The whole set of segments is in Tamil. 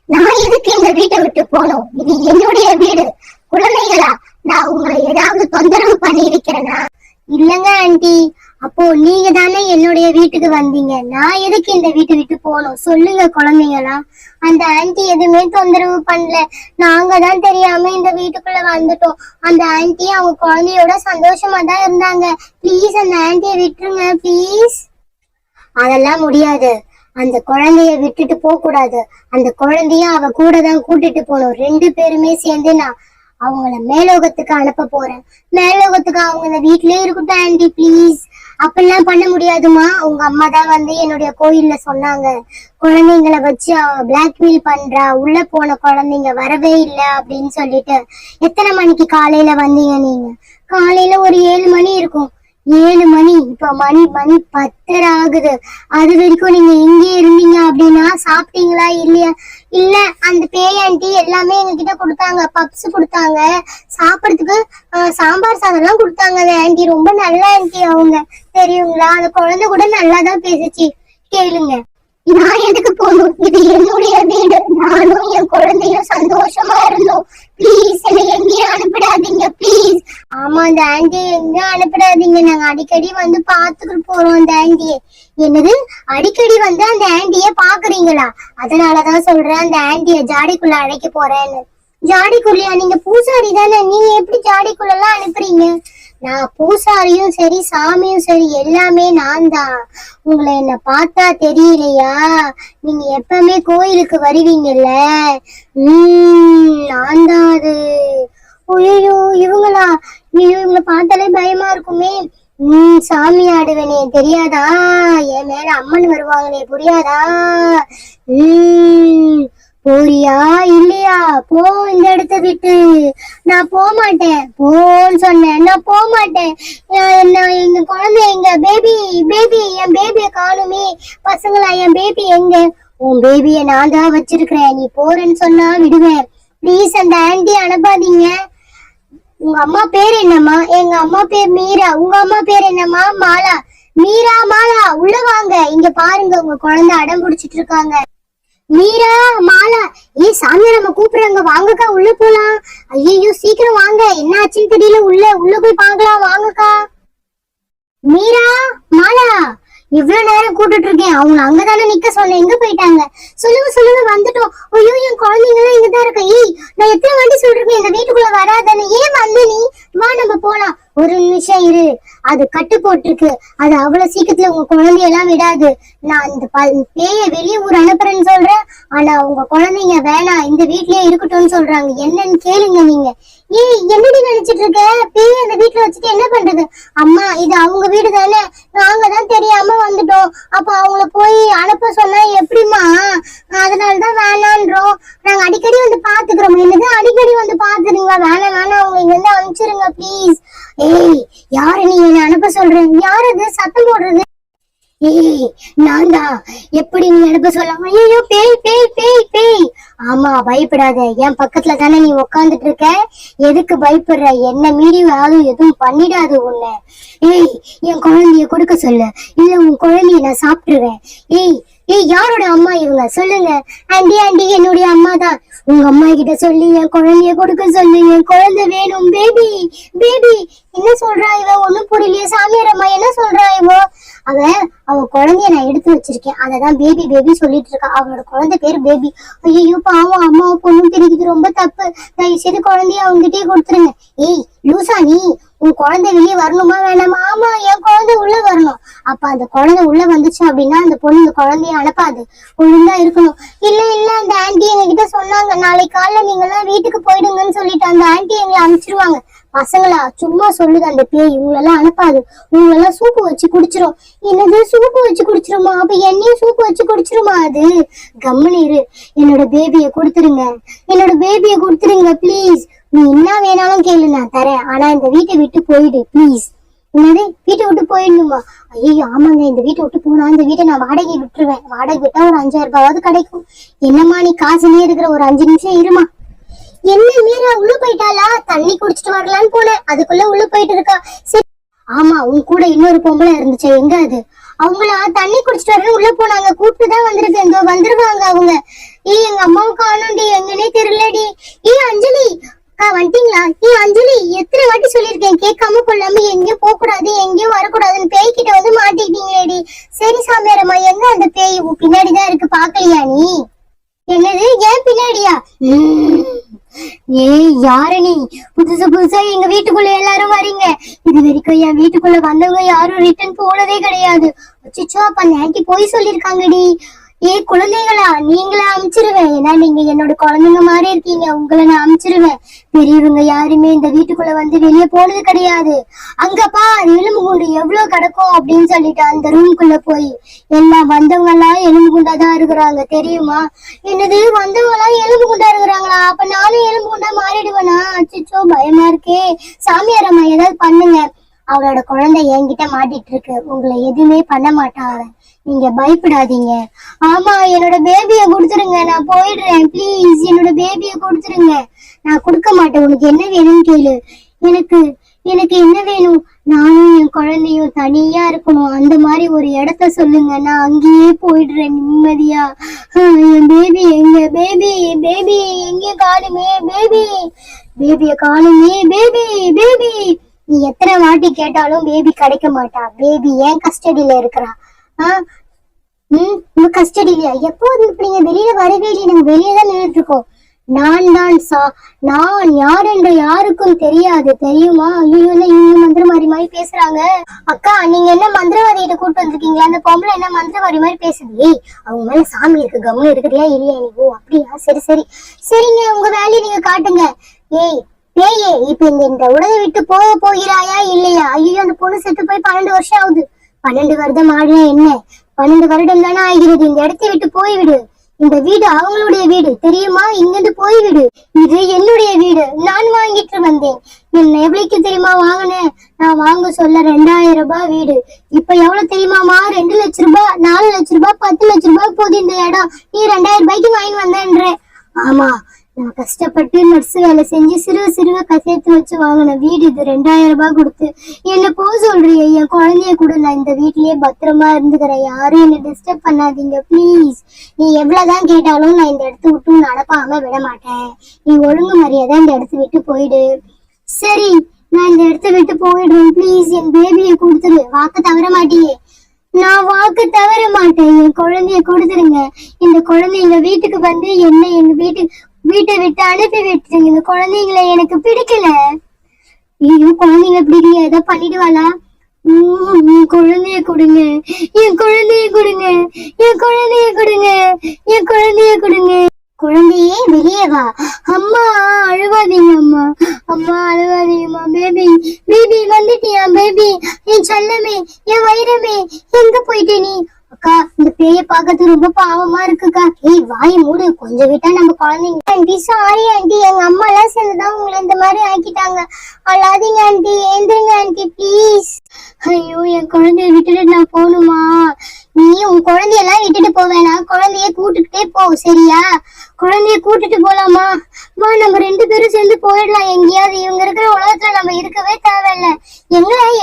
நான் எதுக்கு இந்த வீட்டை விட்டு போனோம்? இது என்னுடைய வீடு. குழந்தைகளா, நான் உங்களை ஏதாவது தொந்தரவு பண்ணி இருக்கிறேனா? இல்லங்க ஆண்டி, அப்போ நீங்க தானே என்னுடைய வீட்டுக்கு வந்தீங்க. நான் எதுக்கு இந்த வீட்டை விட்டு போனோம் சொல்லுங்க குழந்தைங்களா. அந்த ஆண்டி எதுவுமே தொந்தரவு பண்ணல. நாங்க தான் தெரியாம இந்த வீட்டுக்குள்ள வந்துட்டோம். அந்த ஆண்டி அவங்க குழந்தையோட சந்தோஷமா தான் இருந்தாங்க. ப்ளீஸ் அந்த ஆண்டியை விட்டுருங்க ப்ளீஸ். அதெல்லாம் முடியாது. அந்த குழந்தைய விட்டுட்டு போக கூடாது. அந்த குழந்தைய அவ கூட தான் கூட்டிட்டு போகணும். 2 பேருமே சேர்ந்து நான் அவங்கள மேலோகத்துக்கு அனுப்ப போறேன். மேலோகத்துக்கு அவங்க இந்த வீட்லயே இருக்கட்டும் ஆண்டி ப்ளீஸ். அப்படிலாம் பண்ண முடியாதுமா. உங்க அம்மா தான் வந்து என்னுடைய கோயில்ல சொன்னாங்க, குழந்தைங்களை வச்சு அவ பிளாக்மெயில் பண்றா, உள்ள போன குழந்தைங்க வரவே இல்லை அப்படின்னு சொல்லிட்டு. எத்தனை மணிக்கு காலையில வந்தீங்க நீங்க? காலையில ஒரு 7 மணி இருக்கும். 7 மணி, இப்ப மணி 10 ஆகுது. அது வரைக்கும் நீங்க எங்கே இருந்தீங்க அப்படின்னா சாப்பிட்டீங்களா இல்லையா? இல்ல, அந்த பேய் ஆண்டி எல்லாமே எங்ககிட்ட கொடுத்தாங்க. பப்ஸ் கொடுத்தாங்க சாப்பிடறதுக்கு, சாம்பார் சாதம் எல்லாம் கொடுத்தாங்க. அந்த ஆண்டி ரொம்ப நல்ல ஆண்டி அவங்க, தெரியுங்களா? அந்த குழந்தை கூட நல்லாதான் பேசுச்சு, கேளுங்க. நான் எதுக்கு போகணும்? இது என்னுடைய வீடு. நானும் என் குழந்தையும் சந்தோஷமா இருந்தோம். ப்ளீஸ் என்னை எங்கேயும் அனுப்பிடாதீங்க ப்ளீஸ். ஆமா, அந்த ஆண்டியை எங்க அனுப்பிடாதீங்க. நாங்க அடிக்கடி வந்து பாத்துக்கிட்டு போறோம் அந்த ஆண்டியை. என்னது, அடிக்கடி வந்து அந்த ஆண்டிய பாக்குறீங்களா? அதனாலதான் சொல்றேன் அந்த ஆண்டிய ஜாடிக்குள்ள அழைக்க போறேன்னு. ஜாடிக்குள்ளையா? நீங்க பூசாரி தானே, நீங்க எப்படி ஜாடிக்குள்ள எல்லாம் அனுப்புறீங்க? நான் பூசாரியும் சரி சாமியும் சரி எல்லாமே நான் தான். உங்களை என்ன பார்த்தா தெரியலையா? நீங்க எப்பவுமே கோயிலுக்கு வருவீங்கல்ல, நான் தான் அது. ஐயோ இவங்களா? ஐயோ இவங்களை பார்த்தாலே பயமா இருக்குமே. சாமி ஆடுவேனே தெரியாதா? என் மேல அம்மன் வருவாங்களே புரியாதா? போறியா இல்லையா? போ இந்த இடத்த விட்டு. நான் போக மாட்டேன். போன்னு சொன்னேன், நான் போக மாட்டேன். எங்க குழந்தை எங்க? பேபி பேபி, என் பேபிய காணுமே. பசங்களா, என் பேபி எங்க? உன் பேபிய நான் தான் வச்சிருக்கிறேன். நீ போறேன்னு சொன்னா விடுவேன். ப்ளீஸ் அந்த ஆண்டி அனுப்பாதீங்க. உங்க அம்மா பேர் என்னம்மா? எங்க அம்மா பேர் மீரா. உங்க அம்மா பேர் என்னம்மா? மாலா. மீரா மாலா உள்ள வாங்க. இங்க பாருங்க, உங்க குழந்தை அடம் பிடிச்சிட்டு இருக்காங்க. மீரா மாலா, சாமியா நம்ம கூப்பிடுறாங்க, வாங்கக்கா உள்ள போலாம். ஐயோ சீக்கிரம் வாங்க, என்ன ஆச்சுன்னு தெரியல. உள்ள போய் பாக்கலாம், வாங்கக்கா. மீரா மாலா, இவ்வளவு நேரம் கூப்பிட்டு இருக்கேன். அவங்க அங்கதானே நிக்க சொன்னேன், எங்க போயிட்டாங்க? சொல்லுங்க வந்துட்டோம். ஐயோ என் குழந்தைங்க எல்லாம் இங்கதான் இருக்க. நான் எத்தனை வாட்டி சொல்றேன் இந்த வீட்டுக்குள்ள வராதானே. ஏன் வந்து நீ? வா நம்ம போலாம். ஒரு நிமிஷம் இரு, அது கட்டு போட்டிருக்கு. அது அவ்வளவு சீக்கிரத்துல உங்க குழந்தையெல்லாம் விடாது. நான் இந்த பேய வெளியே ஊர் அனுப்புறேன்னு சொல்றேன். ஆனா உங்க குழந்தைங்க வேணாம், இந்த வீட்லயே இருக்கட்டும்னு சொல்றாங்க. என்னன்னு கேளுங்க நீங்க. என்னடி நினைச்சிட்டு இருக்க? பேய் அந்த வீட்டுல வச்சுட்டு என்ன பண்றது? அம்மா இது அவங்க வீடு தானே, நாங்க தான் தெரியாம வந்துட்டோம். அப்ப அவங்கள போய் அனுப்ப சொன்னா எப்படிமா? அதனாலதான் வேணான்றோம். நாங்க அடிக்கடி வந்து பாத்துக்கிறோம். என்னது அடிக்கடி வந்து பாத்துறீங்களா? வேணாம், அவங்க இங்க வந்து அனுப்பிச்சிருங்க ப்ளீஸ். யாரு நீ என்ன அனுப்ப சொல்றேன்? யாரு அது சத்தம் போடுறது? நான் தான். எப்படி நீ அனுப்ப சொல்லலாம்? ஐயோ பேய் பேய் பேய் பேய். ஆமா பயப்படாத, என் பக்கத்துல தானே நீ உக்காந்துட்டு இருக்க. எதுக்கு பயப்படுற? என்ன மீறி யாரும் எதுவும் பண்ணிடாது உன்னை. என் குழந்தைய கொடுக்க சொல்லு, இல்ல உன் குழந்தைய நான் சாப்பிட்டுருவேன். யாரோட அம்மா இவங்க? சொல்லுங்க. ஆண்டி என்னுடைய அம்மா தான். உங்க அம்மா கிட்ட சொல்லி என் குழந்தைய கொடுக்க சொல்லு. என் குழந்தை வேணும். Baby baby. என்ன சொல்றா இவ? ஒண்ணும் புரியலையே. சாமியார் அம்மா என்ன சொல்றா இவ? அவ குழந்தைய நான் எடுத்து வச்சிருக்கேன், அததான் பேபி பேபி சொல்லிட்டு இருக்கா. அவளோட குழந்தை பேரு பேபி. ஐயோ பாவம், அம்மாவை பொண்ணும் பிரிக்குது, ரொம்ப தப்பு. தயவு செய்து குழந்தைய அவங்ககிட்டயே கொடுத்துருங்க. லூசா நீ? உன் குழந்தை வெளியே வரணுமா வேணாமா? ஆமா என் குழந்தை உள்ள வரணும். அப்ப அந்த குழந்தை உள்ள வந்துச்சு அப்படின்னா அந்த பொண்ணு இந்த குழந்தைய அனுப்பாது, ஒழுங்கா இருக்கணும். இல்ல அந்த ஆண்டி எங்க கிட்ட சொன்னாங்க, நாளைக்கு காலைல நீங்க எல்லாம் வீட்டுக்கு போயிடுங்கன்னு சொல்லிட்டு அந்த ஆண்டி எங்களை அனுப்பிச்சிருவாங்க. பசங்களா சும்மா சொல்லுது அந்த பேய், இவங்களெல்லாம் அனுப்பாது. உங்களெல்லாம் சூப்பு வச்சு குடிச்சிரும். என்னது சூப்பு வச்சு குடிச்சிருமா? அப்ப என்னையும் சூப்பு வச்சு குடிச்சிருமா? அது கம்முனு இரு. என்னோட பேபிய கொடுத்துருங்க, என்னோட பேபிய கொடுத்துருங்க ப்ளீஸ். நீ என்ன வேணாலும் கேளு, நான் தரேன். ஆனா இந்த வீட்டை விட்டு போயிடு ப்ளீஸ். என்னது வீட்டை விட்டு போயிடணுமா? ஐயோ ஆமாங்க, இந்த வீட்டை விட்டு போனா இந்த வீட்டை நான் வாடகை விட்டுருவேன். வாடகை விட்டா ஒரு 5000 ரூபாவது கிடைக்கும். என்னம்மா நீ காசுலயே இருக்கிற, ஒரு 5 நிமிஷம் இருமா. என்ன மீரா உள்ள போயிட்டாளா? தண்ணி குடிச்சிட்டு வரலான்னு போனேன், அதுக்குள்ள உள்ள போயிட்டு இருக்கா. சரி ஆமா, உன் கூட இன்னொரு பொம்பளை இருந்துச்சு, எங்க அது? அவங்களா தண்ணி குடிச்சிட்டு வரணும் உள்ள போனாங்க. கூப்பிட்டுதான் வந்திருக்கேன், இதோ வந்துருவாங்க அவங்க. எங்க அம்மாவை காணோண்டி, எங்கன்னே தெரியலடி. அஞ்சலி அக்கா வந்துட்டீங்களா? அஞ்சலி, எத்தனை வாட்டி சொல்லிருக்கேன் கேட்காம கொள்ளாம எங்கேயும் போக கூடாது எங்கேயும் வரக்கூடாதுன்னு. பேய்கிட்ட வந்து மாட்டிக்கிட்டீங்களேடி. சரி சாமியாரம்மா, எங்க அந்த பேய்? பின்னாடிதான் இருக்கு, பாக்கலையா நீ? என்னது, ஏன் பின்னாடியா? ஏய் யாரு நீ? புதுசா எங்க வீட்டுக்குள்ள எல்லாரும் வரீங்க. இது வரைக்கும் என் வீட்டுக்குள்ள வந்தவங்க யாரும் ரிட்டர்ன் போனதே கிடையாது. அச்சோ, அப்ப அந்த ஆன்ட்டி போய் சொல்லிருக்காங்கடி. குழந்தைங்களா, நீங்களா அனுப்பிச்சிருவேன். ஏன்னா நீங்க என்னோட குழந்தைங்க மாதிரி இருக்கீங்க, உங்களை நான் அனுப்பிச்சிருவேன். பெரியவங்க யாருமே இந்த வீட்டுக்குள்ள வந்து வெளியே போனது கிடையாது. அங்கப்பா எலும்பு குண்டு எவ்வளவு கிடக்கும் அப்படின்னு சொல்லிட்டு அந்த ரூம்குள்ள போய் எல்லாம் வந்தவங்க எல்லாம் எலும்பு குண்டாதான் இருக்கிறாங்க, தெரியுமா? என்னது, வந்தவங்க எல்லாம் எலும்பு குண்டா இருக்கிறாங்களா? அப்ப நானும் எலும்பு குண்டா மாறிடுவேனா? அச்சோ, பயமா இருக்கே. சாமியாரம்மா, ஏதாவது பண்ணுங்க. அவளோட குழந்தை என்கிட்ட மாட்டிட்டு இருக்கு, உங்களை எதுவுமே பண்ண மாட்டாங்க, நீங்க பயப்படாதீங்க. ஆமா, என்னோட பேபிய கொடுத்துருங்க, நான் போயிடுறேன். ப்ளீஸ் என்னோட பேபிய கொடுத்துருங்க. நான் கொடுக்க மாட்டேன். உனக்கு என்ன வேணும்னு கேளு. எனக்கு என்ன வேணும்? நானும் என் குழந்தையும் தனியா இருக்கணும், அந்த மாதிரி ஒரு இடத்த சொல்லுங்க, நான் அங்கேயே போயிடுறேன் நிம்மதியா. என் பேபி எங்க? பேபி எங்கே காணுமே? பேபிய காணுமே? பேபி நீ எத்தனை வாட்டி கேட்டாலும் பேபி கிடைக்க மாட்டா. பேபி ஏன் கஸ்டடியில இருக்கிறா? உங்க கஸ்டடியில எப்போது நீங்க வெளியில வரவே இல்லை, நாங்க வெளியே தான் நின்றுட்டு இருக்கோம். நான் யார் என்று யாருக்கும் தெரியாது, தெரியுமா? ஐயோ, இவங்க மந்திரவாதி மாதிரி பேசுறாங்க. அக்கா, நீங்க என்ன மந்திரவாதிகிட்ட கூட்டு வந்திருக்கீங்களா? அந்த பொம்பளை என்ன மந்திரவாதி மாதிரி பேசுது? அவங்க மேல சாமி இருக்கு, கம்முன்னு இருக்குறியா இல்லையா? நீ அப்படியா? சரிங்க, உங்க வேலையை நீங்க காட்டுங்க. பேயே, இப்ப இந்த உடலை விட்டு போகிறாயா இல்லையா? ஐயோ, அந்த பொண்ணு செத்து போய் 12 வருஷம் ஆகுது. 12 வருடம் ஆடினா என்ன? 12 வருடம் தானே ஆகிறது. இந்த இடத்தை விட்டு போய்விடு. இந்த வீடு அவங்களுடைய வீடு, தெரியுமா? இங்கிருந்து போய்விடு. இது என்னுடைய வீடு, நான் வாங்கிட்டு வந்தேன். என்ன எவ்வளவுக்கு தெரியுமா வாங்கினேன்? நான் வாங்க சொல்ல 2000 ரூபாய் வீடு. இப்ப எவ்வளவு தெரியுமாமா? 2 லட்சம் ரூபாய், 4 லட்சம் ரூபாய், 10 லட்சம் ரூபாய் போகுது இந்த இடம். நீ 2000 ரூபாய்க்கு வாங்கி வந்தேன்ற. ஆமா, நான் கஷ்டப்பட்டு நர்ஸ் வேலை செஞ்சு சிறுவ சேர்த்து வச்சு வாங்கின வீடு இது. 2000 ரூபாய் கொடுத்து என்ன போக சொல்றிய? என் குழந்தைய கூட நான் இந்த வீட்லயே பத்திரமா இருந்துக்கிறேன், யாரும் என்ன டிஸ்டர்ப் பண்ணாதீங்க ப்ளீஸ். நீ எவ்வளவுதான் கேட்டாலும் நான் இந்த இடத்த விட்டு நடப்பாம விட மாட்டேன். நீ ஒழுங்கு மரியாதை இந்த இடத்த விட்டு போயிடு. சரி, நான் இந்த இடத்த விட்டு போயிடுறேன். ப்ளீஸ் என் பேபியை கொடுத்துரு. வாக்கு தவற மாட்டியே? நான் வாக்கு தவற மாட்டேன். என் குழந்தைய கொடுத்துருங்க. இந்த குழந்தை எங்க வீட்டுக்கு வந்து என்ன எங்க வீட்டை விட்டு அனுப்பி விட்டுருங்க. இந்த குழந்தைங்களை எனக்கு பிடிக்கல. ஐயோ, குழந்தைங்களை பிடிக்கல, ஏதோ பண்ணிடுவாளா? குழந்தைய கொடுங்க, என் குழந்தைய கொடுங்க, என் குழந்தைய கொடுங்க, என் குழந்தைய கொடுங்க. குழந்தையே வெளியே வா. அம்மா அழுவாதீங்க, அம்மா அழுவாதீங்கம்மா. பேபி வந்துட்டியா? பேபி, என் செல்லமே, என் வைரமே, எங்க போயிட்டே நீ? அக்கா, இந்த பேய பாக்கிறது ரொம்ப பாவமா இருக்குக்கா. வாய் மூடு, கொஞ்சம் விட்டா நம்ம குழந்தைங்க. ஆண்டி சாரி ஆண்டி, எங்க அம்மா எல்லாம் சேர்ந்துதான் உங்களை இந்த மாதிரி ஆக்கிட்டாங்க. அழாதீங்க ஆண்டி, ஏந்திருங்க ஆண்டி ப்ளீஸ். ஐயோ, என் குழந்தைய விட்டுட்டு நான் போகணுமா? நீ உன் குழந்தையெல்லாம் விட்டுட்டு போவேனா, குழந்தைய கூட்டுக்கிட்டே போ, சரியா? குழந்தைய கூட்டிட்டு போலாமா? வா, நம்ம 2 பேரும் சேர்ந்து போயிடலாம் எங்கேயாவது. இவங்க இருக்கிற உலகத்துல நம்ம இருக்கவே தேவையில்ல.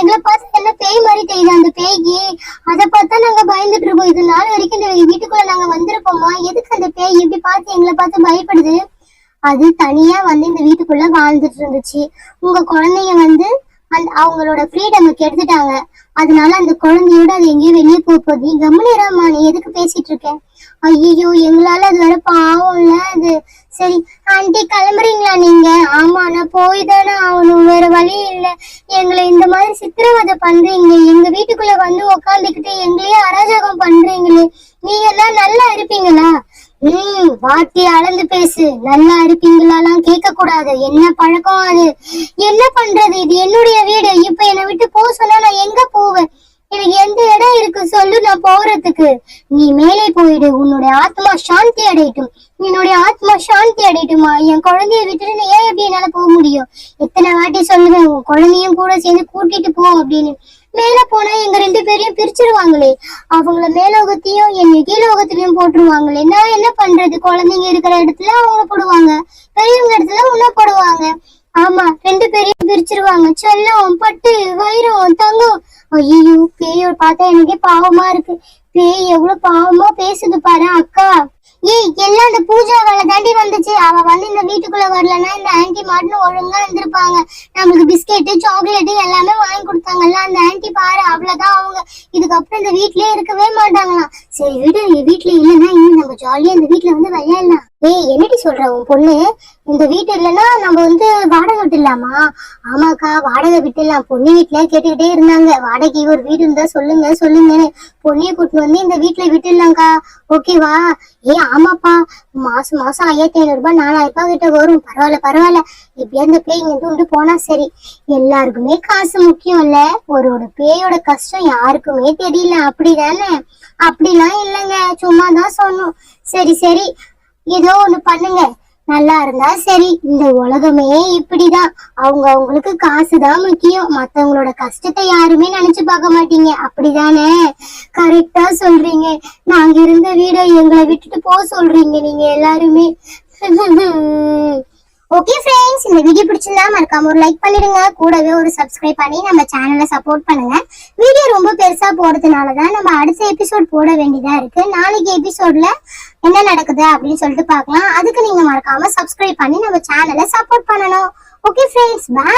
எங்களை பார்த்து என்ன பேய் மாதிரி தெரியுது அந்த பேய்க்கு? அதை பார்த்தா நாங்க பயந்துட்டு இருக்கோம். இது நாள் வரைக்கும் இந்த வீட்டுக்குள்ள நாங்க வந்திருப்போமா? எதுக்கு அந்த பேய் எப்படி பார்த்து எங்களை பார்த்து பயப்படுது? அது தனியா வந்து இந்த வீட்டுக்குள்ள வாழ்ந்துட்டு இருந்துச்சு. உங்க குழந்தைங்க வந்து அவங்களோட ஃப்ரீடம் கெடுத்துட்டாங்க. அதனால அந்த குழந்தையோட அது எங்கேயும் வெளியே போகுது. நீ கம்முனிராமா, நீ எதுக்கு பேசிட்டு இருக்க? ஐயோ, எங்களால அது வர பாவம்ல அது. சரி ஆண்டி, கிளம்புறீங்களா நீங்க? ஆமா, நான் போய் தானே ஆகணும், வேற வழி இல்லை. எங்களை இந்த மாதிரி சித்திரவதை பண்றீங்க, எங்க வீட்டுக்குள்ள வந்து உக்காந்துக்கிட்டு எங்களையே அராஜகம் பண்றீங்களே. நீங்க எல்லாம் நல்லா இருப்பீங்களா? வார்த்தை அளந்து பேசு. நல்லா இருப்பீங்களாலாம் கேட்க கூடாது. என்ன பழக்கம் அது? என்ன பண்றது? இது என்னுடைய வீடு. இப்ப என்னை விட்டு போக சொன்னா நான் எங்க போவேன்? எனக்கு எந்த இடம் இருக்கு சொல்லு நான் போறதுக்கு? நீ மேலே போயிடு, உன்னுடைய ஆத்மா சாந்தி அடையட்டும். என்னுடைய ஆத்மா சாந்தி அடையட்டுமா? என் குழந்தைய விட்டுட்டு நீ ஏன் எப்படி என்னால போக முடியும்? எத்தனை வாட்டி சொல்லுவேன், உன் குழந்தையும் கூட சேர்ந்து கூட்டிட்டு போ அப்படின்னு. மேல போனா எங்க 2 பேரையும் பிரிச்சிருவாங்களே. அவங்கள மேலோகத்தையும் என்னை கீழோகத்திலையும் போட்டுருவாங்களே. நான் என்ன பண்றது? குழந்தைங்க இருக்கிற இடத்துல அவங்கள போடுவாங்க, பெரியவங்க இடத்துல உன்ன போடுவாங்க. ஆமா, 2 பேரையும் பிரிச்சிருவாங்க. செல்லம், பட்டு, வைரம், தங்கம். ஐயோ, பேயோட பார்த்தா எனக்கே பாவமா இருக்கு. பேய் எவ்வளவு பாவமா பேசுது பாரு. அக்கா, ஏய் எல்லாம் அந்த பூஜா வேலை தாண்டி வந்துச்சு. அவ வந்து இந்த வீட்டுக்குள்ள வரலன்னா இந்த ஆன்ட்டி மாட்டுன்னு ஒழுங்கா இருந்திருப்பாங்க. நம்மளுக்கு பிஸ்கெட்டு சாக்லேட்டு எல்லாமே வாங்கி கொடுத்தாங்கல்ல அந்த ஆன்ட்டி பாரு, அவ்வளவுதான் அவங்க. இதுக்கப்புறம் இந்த வீட்லயே இருக்கவே மாட்டாங்களாம். சரி விடு, வீட்டுல இல்லைன்னா இன்னும் நம்ம ஜாலியா இந்த வீட்டுல வந்து விளையாடலாம். ஏய் என்னடி சொல்ற, உன் பொண்ணு இந்த வீட்டு இல்லைன்னா நம்ம வந்து வாடகை விட்டுலாமா? ஆமாக்கா வாடகை விட்டுலாம். பொண்ணு வீட்டுல கேட்டுக்கிட்டே இருந்தாங்க வாடகை ஒரு வீடு இருந்தா சொல்லுங்க சொல்லுங்கன்னு. பொண்ணைய கூட்டிட்டு வந்து இந்த வீட்டுல விட்டுடலாம்க்கா, ஓகேவா? ஆமாப்பா, மாசம் 1500 ரூபாய் 4000 ரூபாய் கிட்ட வரும். பரவாயில்ல இப்படியா இந்த பேய் இங்க வந்து போனா சரி. எல்லாருக்குமே காசு முக்கியம் இல்ல, ஒரு பேயோட கஷ்டம் யாருக்குமே தெரியல, அப்படிதானே? அப்படிலாம் இல்லைங்க, சும்மாதான் சொன்னோம். சரி ஏதோ ஒண்ணு பண்ணுங்க, நல்லா இருந்தா சரி. இந்த உலகமே இப்படிதான், அவங்களுக்கு காசுதான் முக்கியம், மத்தவங்களோட கஷ்டத்தை யாருமே நினைச்சு பார்க்க மாட்டீங்க, அப்படிதானே? கரெக்டா சொல்றீங்க. நாங்க இருந்த வீட எங்களை விட்டுட்டு போக சொல்றீங்க நீங்க எல்லாருமே. ஓகே ஃப்ரெண்ட்ஸ், இந்த வீடியோ பிடிச்சிருந்தா மறக்காம ஒரு லைக் பண்ணிடுங்க, கூடவே ஒரு சப்ஸ்கிரைப் பண்ணி நம்ம சேனலை சப்போர்ட் பண்ணுங்க. வீடியோ ரொம்ப பெருசா போறதுனாலதான் நம்ம அடுத்த எபிசோட் போட வேண்டியதா இருக்கு. நாளைக்கு எபிசோட்ல என்ன நடக்குது அப்படின்னு சொல்லிட்டு பார்க்கலாம். அதுக்கு நீங்க மறக்காம சப்ஸ்கிரைப் பண்ணி நம்ம சேனலை சப்போர்ட் பண்ணணும். Okay friends, by.